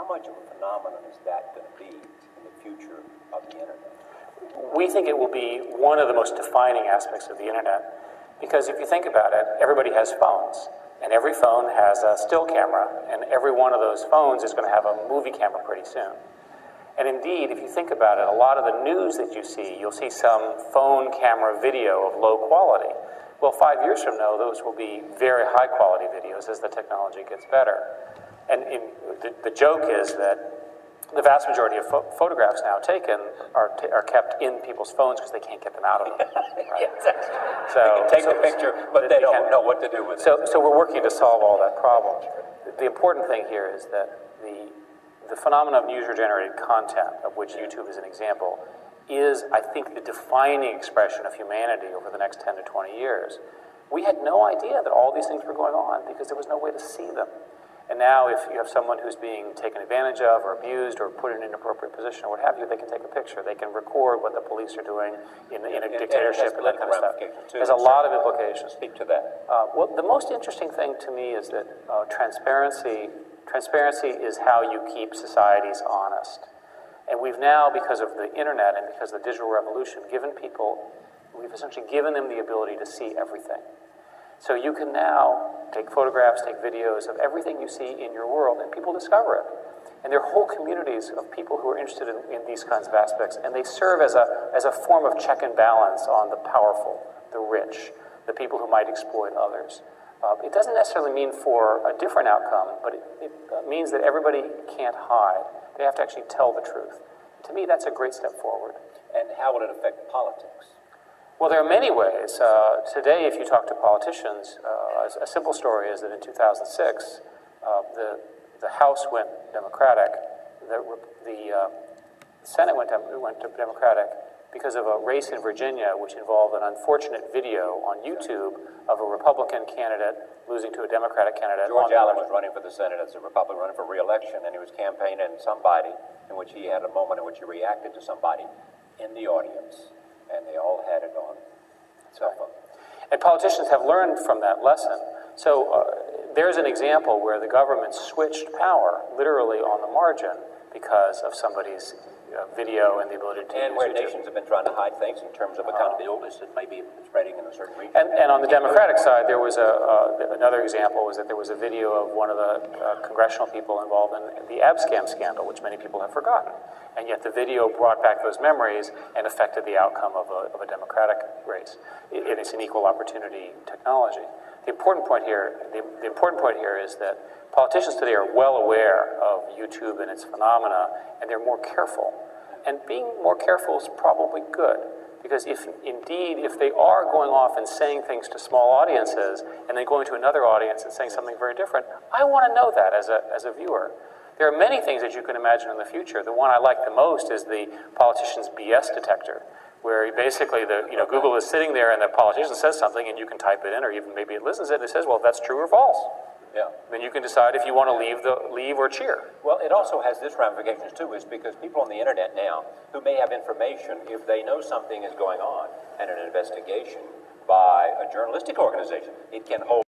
much of a phenomenon is that going to be in the future of the internet? We think it will be one of the most defining aspects of the internet, because if you think about it, everybody has phones, and every phone has a still camera, and every one of those phones is going to have a movie camera pretty soon. And indeed, if you think about it, a lot of the news that you see, you'll see some phone camera video of low quality. Well, 5 years from now, those will be very high quality videos as the technology gets better. And the joke is that the vast majority of photographs now taken are kept in people's phones because they can't get them out of them. Right? Yes, so they can take the picture, but they don't know what to do with it. So we're working to solve all that problem. The important thing here is that the phenomenon of user-generated content, of which YouTube is an example, is, I think, the defining expression of humanity over the next 10 to 20 years. We had no idea that all these things were going on because there was no way to see them. And now if you have someone who's being taken advantage of or abused or put in an inappropriate position or what have you, they can take a picture. They can record what the police are doing in a dictatorship and that kind of stuff. There's a lot of implications. Speak to that. Well, the most interesting thing to me is that transparency is how you keep societies honest. And we've now, because of the internet and because of the digital revolution, we've essentially given them the ability to see everything. So you can now take photographs, take videos of everything you see in your world, and people discover it. And there are whole communities of people who are interested in these kinds of aspects, and they serve as a form of check and balance on the powerful, the rich, the people who might exploit others. It doesn't necessarily mean for a different outcome, but it means that everybody can't hide. They have to actually tell the truth. To me, that's a great step forward. And how will it affect politics? Well, there are many ways. Today, if you talk to politicians, a simple story is that in 2006, the House went Democratic, the Senate went Democratic because of a race in Virginia which involved an unfortunate video on YouTube of a Republican candidate losing to a Democratic candidate. George Allen was running for the Senate as a Republican running for re-election, and he was campaigning somebody in which he had a moment in which he reacted to somebody in the audience. And they all had it on cell phone. And politicians have learned from that lesson. So there's an example where the government switched power literally on the margin because of somebody's video and the ability to and use where YouTube. nations have been trying to hide things in terms of accountability that may be spreading in a certain region. And on the Democratic side, there was another example was that there was a video of one of the congressional people involved in the Abscam scandal, which many people have forgotten. And yet the video brought back those memories and affected the outcome of a Democratic race. It's an equal opportunity technology. The important point here is that politicians today are well aware of YouTube and its phenomena, and they're more careful. And being more careful is probably good, because if they are going off and saying things to small audiences, and then going to another audience and saying something very different, I want to know that as a viewer. There are many things that you can imagine in the future. The one I like the most is the politician's BS detector, where basically Google is sitting there and the politician says something and you can type it in, or even maybe it listens to it and it says, well, that's true or false. Yeah. Then you can decide if you want to leave or cheer. Well, it also has this ramifications too, is because people on the internet now who may have information, if they know something is going on and an investigation by a journalistic organization, it can hold